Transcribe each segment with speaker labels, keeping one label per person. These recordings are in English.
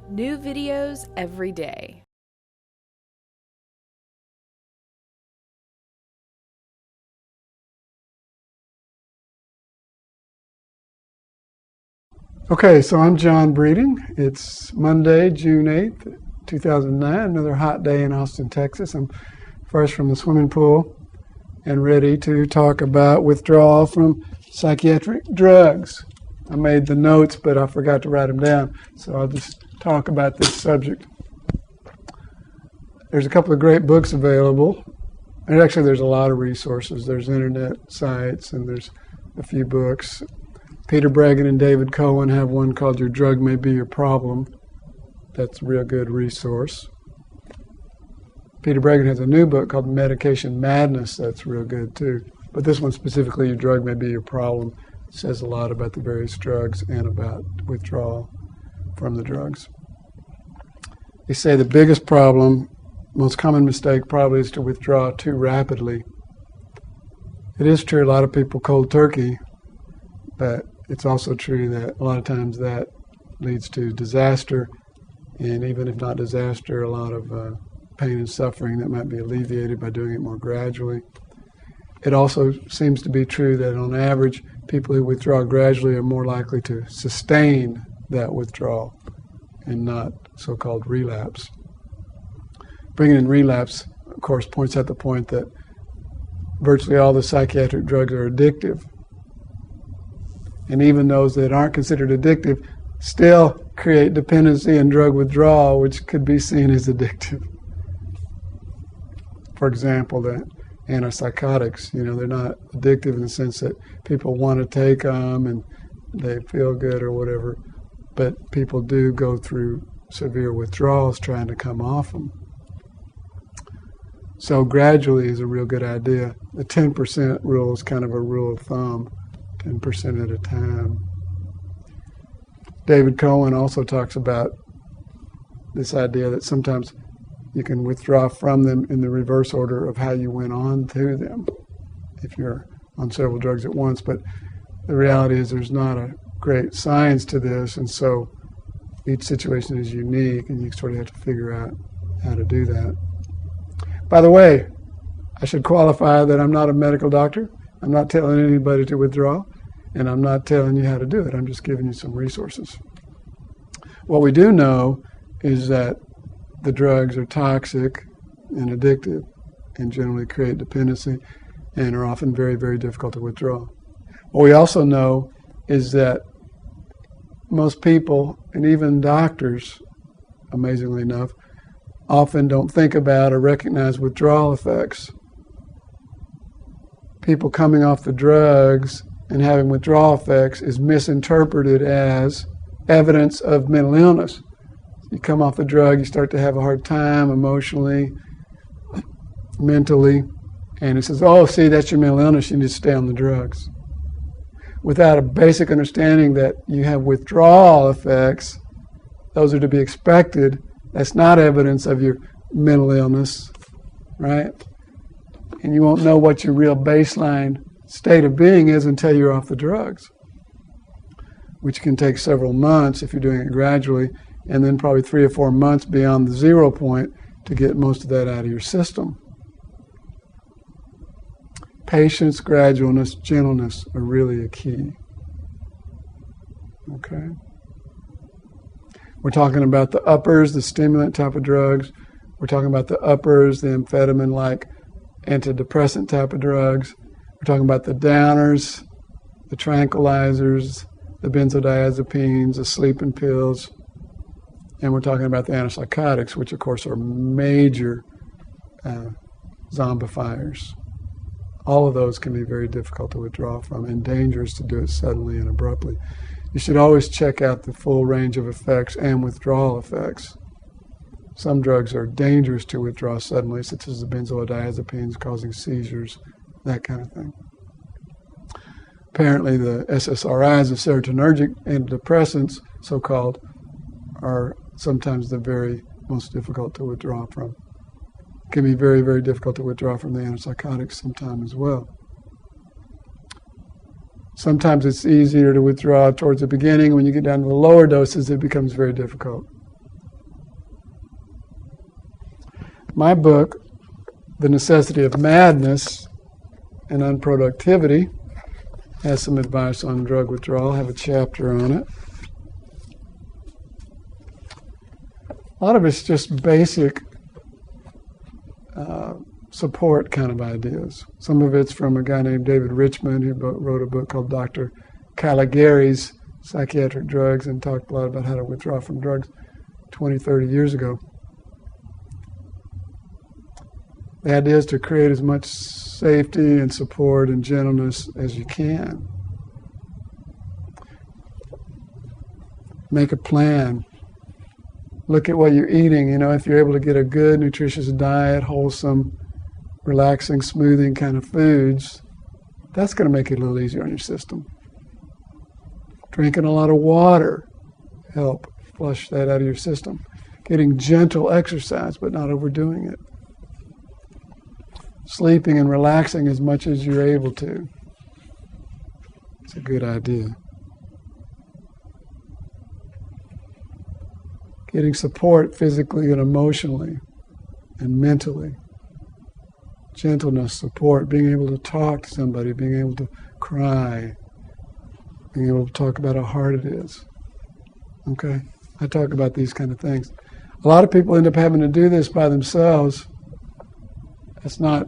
Speaker 1: New videos every day.
Speaker 2: Okay, so I'm John Breeding. It's Monday, June 8th, 2009, another hot day in Austin, Texas. I'm fresh from the swimming pool and ready to talk about withdrawal from psychiatric drugs. I made the notes, but I forgot to write them down, so I'll just talk about this subject. There's a couple of great books available, and actually there's a lot of resources. There's internet sites and there's a few books. Peter Breggin and David Cohen have one called Your Drug May Be Your Problem. That's a real good resource. Peter Breggin has a new book called Medication Madness that's real good too. But this one specifically, Your Drug May Be Your Problem, says a lot about the various drugs and about withdrawal from the drugs. They say the biggest problem, most common mistake probably is to withdraw too rapidly. It is true a lot of people cold turkey, but it's also true that a lot of times that leads to disaster, and even if not disaster, a lot of pain and suffering that might be alleviated by doing it more gradually. It also seems to be true that on average, people who withdraw gradually are more likely to sustain that withdrawal and not so-called relapse. Bringing in relapse, of course, points out the point that virtually all the psychiatric drugs are addictive. And even those that aren't considered addictive still create dependency and drug withdrawal, which could be seen as addictive. For example, the antipsychotics, they're not addictive in the sense that people want to take them and they feel good or whatever, but people do go through severe withdrawals trying to come off them. So gradually is a real good idea. The 10% rule is kind of a rule of thumb. 10% at a time. David Cohen also talks about this idea that sometimes you can withdraw from them in the reverse order of how you went on to them if you're on several drugs at once. But the reality is there's not a great science to this, and so each situation is unique, and you sort of have to figure out how to do that. By the way, I should qualify that I'm not a medical doctor. I'm not telling anybody to withdraw, and I'm not telling you how to do it. I'm just giving you some resources. What we do know is that the drugs are toxic and addictive and generally create dependency and are often very, very difficult to withdraw. What we also know is that most people, and even doctors, amazingly enough, often don't think about or recognize withdrawal effects. People coming off the drugs and having withdrawal effects is misinterpreted as evidence of mental illness. You come off the drug, you start to have a hard time emotionally, mentally, and it says, oh, see, that's your mental illness, you need to stay on the drugs. Without a basic understanding that you have withdrawal effects, those are to be expected. That's not evidence of your mental illness, right? And you won't know what your real baseline state of being is until you're off the drugs, which can take several months if you're doing it gradually, and then probably 3 or 4 months beyond the 0 point to get most of that out of your system. Patience, gradualness, gentleness are really a key. Okay? We're talking about the uppers, the stimulant type of drugs. We're talking about the uppers, the amphetamine-like antidepressant type of drugs. We're talking about the downers, the tranquilizers, the benzodiazepines, the sleeping pills, and we're talking about the antipsychotics, which of course are major zombifiers. All of those can be very difficult to withdraw from and dangerous to do it suddenly and abruptly. You should always check out the full range of effects and withdrawal effects. Some drugs are dangerous to withdraw suddenly, such as the benzodiazepines causing seizures, that kind of thing. Apparently the SSRIs, the serotonergic antidepressants, so-called, are sometimes the very most difficult to withdraw from. It can be very, very difficult to withdraw from the antipsychotics sometimes as well. Sometimes it's easier to withdraw towards the beginning. When you get down to the lower doses, it becomes very difficult. My book, The Necessity of Madness and Unproductivity, has some advice on drug withdrawal. I have a chapter on it. A lot of it's just basic support kind of ideas. Some of it's from a guy named David Richmond who wrote a book called Dr. Caligari's Psychiatric Drugs and talked a lot about how to withdraw from drugs 20, 30 years ago. The idea is to create as much safety and support and gentleness as you can. Make a plan. Look at what you're eating. You know, if you're able to get a good, nutritious diet, wholesome, relaxing, smoothing kind of foods, that's going to make it a little easier on your system. Drinking a lot of water help flush that out of your system. Getting gentle exercise, but not overdoing it. Sleeping and relaxing as much as you're able to. It's a good idea. Getting support physically and emotionally and mentally. Gentleness, support, being able to talk to somebody, being able to cry, being able to talk about how hard it is. Okay? I talk about these kind of things. A lot of people end up having to do this by themselves. That's not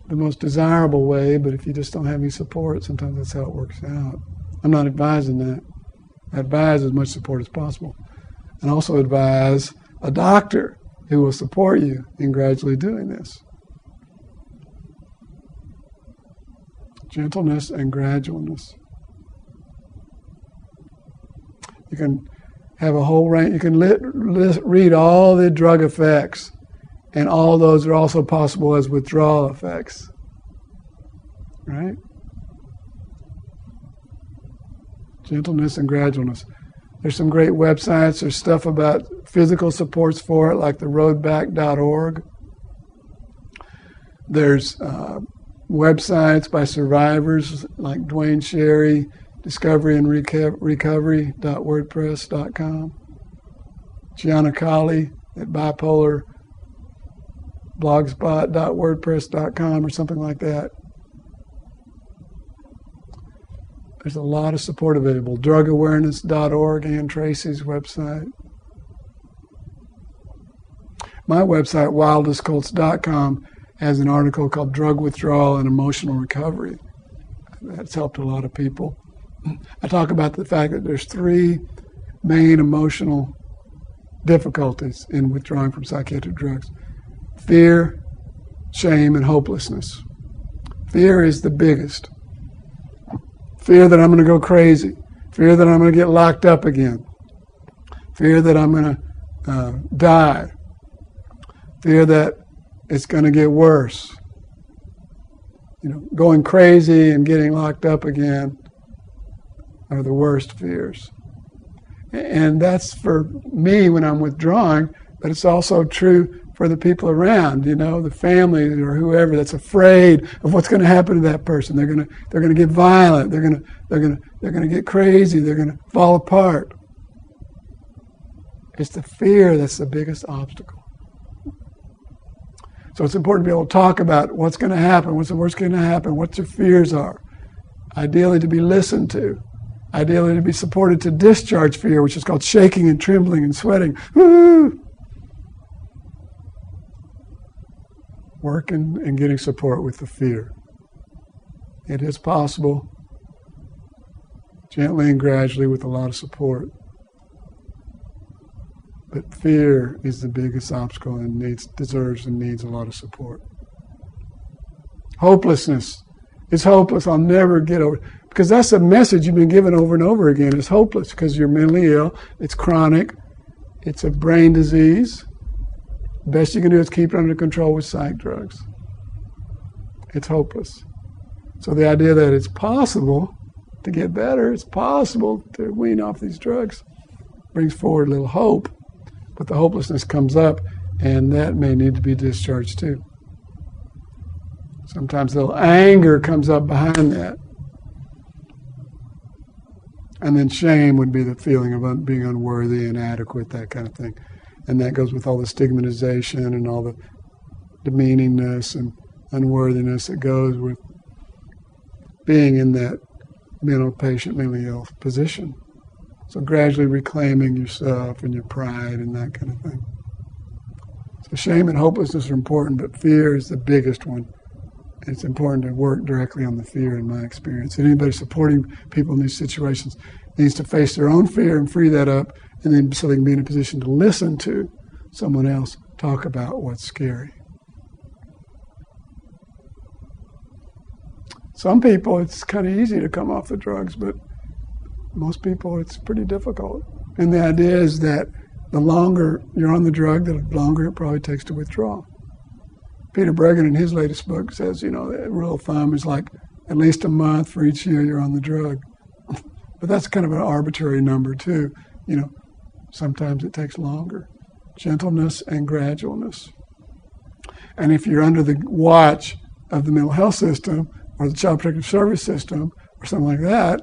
Speaker 2: the most desirable way, but if you just don't have any support, sometimes that's how it works out. I'm not advising that. I advise as much support as possible. And also advise a doctor who will support you in gradually doing this. Gentleness and gradualness. You can have a whole range. You can read all the drug effects, and all those are also possible as withdrawal effects. Right? Gentleness and gradualness. There's some great websites. There's stuff about physical supports for it, like the roadback.org. There's websites by survivors like Dwayne Sherry, discoveryandrecovery.wordpress.com. Gianna Colley at bipolar blogspot.wordpress.com or something like that. There's a lot of support available. Drugawareness.org, Ann Tracy's website. My website, wildestcults.com, has an article called Drug Withdrawal and Emotional Recovery. That's helped a lot of people. I talk about the fact that there's 3 main emotional difficulties in withdrawing from psychiatric drugs. Fear, shame, and hopelessness. Fear is the biggest. Fear that I'm going to go crazy. Fear that I'm going to get locked up again. Fear that I'm going to die. Fear that it's going to get worse. You know, going crazy and getting locked up again are the worst fears. And that's for me when I'm withdrawing, but it's also true for the people around, you know, the family or whoever that's afraid of what's going to happen to that person. They're going to get violent. They're going to get crazy. They're going to fall apart. It's the fear that's the biggest obstacle. So it's important to be able to talk about what's going to happen, what's the worst going to happen, what your fears are. Ideally to be listened to. Ideally to be supported to discharge fear, which is called shaking and trembling and sweating. Woo! Working and getting support with the fear. It is possible, gently and gradually with a lot of support. But fear is the biggest obstacle and deserves and needs a lot of support. Hopelessness. It's hopeless. I'll never get over it. Because that's a message you've been given over and over again. It's hopeless because you're mentally ill. It's chronic. It's a brain disease. The best you can do is keep it under control with psych drugs. It's hopeless. So the idea that it's possible to get better, it's possible to wean off these drugs, brings forward a little hope. But the hopelessness comes up, and that may need to be discharged too. Sometimes a little anger comes up behind that. And then shame would be the feeling of being unworthy, inadequate, that kind of thing. And that goes with all the stigmatization and all the demeaningness and unworthiness that goes with being in that mentally ill position. So gradually reclaiming yourself and your pride and that kind of thing. So shame and hopelessness are important, but fear is the biggest one. And it's important to work directly on the fear in my experience. And anybody supporting people in these situations needs to face their own fear and free that up, and then so they can be in a position to listen to someone else talk about what's scary. Some people, it's kind of easy to come off the drugs, but most people, it's pretty difficult. And the idea is that the longer you're on the drug, the longer it probably takes to withdraw. Peter Breggin, in his latest book, says, the rule of thumb is like at least a month for each year you're on the drug. But that's kind of an arbitrary number, too. Sometimes it takes longer. Gentleness and gradualness. And if you're under the watch of the mental health system or the child protective service system or something like that,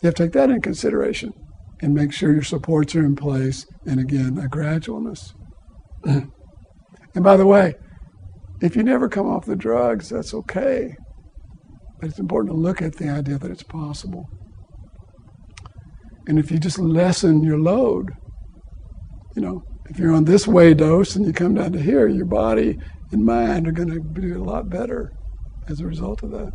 Speaker 2: you have to take that into consideration and make sure your supports are in place, and again, a gradualness. And by the way, if you never come off the drugs, that's okay. But it's important to look at the idea that it's possible. And if you just lessen your load, if you're on this way dose and you come down to here, your body and mind are going to do a lot better as a result of that.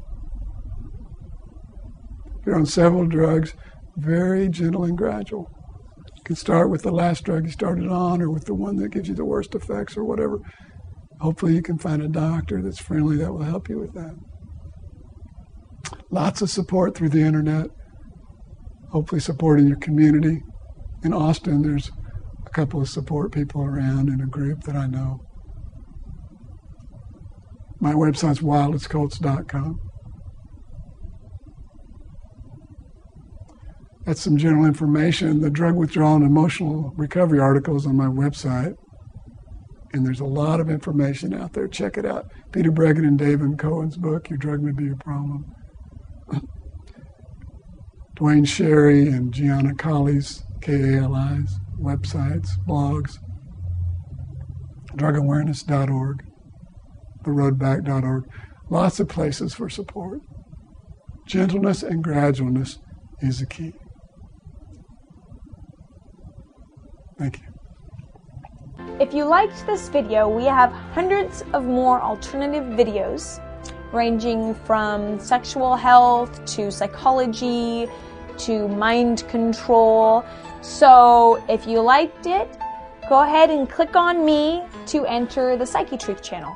Speaker 2: If you're on several drugs, very gentle and gradual. You can start with the last drug you started on or with the one that gives you the worst effects or whatever. Hopefully you can find a doctor that's friendly that will help you with that. Lots of support through the internet. Hopefully support in your community. In Austin, there's a couple of support people around in a group that I know. My website's wildestcults.com. That's some general information. The drug withdrawal and emotional recovery article is on my website. And there's a lot of information out there. Check it out. Peter Breggin and David Cohen's book, Your Drug May Be Your Problem. Dwayne Sherry and Gianna Colley's, Kali's, websites, blogs, drugawareness.org, theroadback.org. Lots of places for support. Gentleness and gradualness is the key. Thank you.
Speaker 3: If you liked this video, we have hundreds of more alternative videos ranging from sexual health to psychology to mind control. So if you liked it, go ahead and click on me to enter the Psychetruth channel.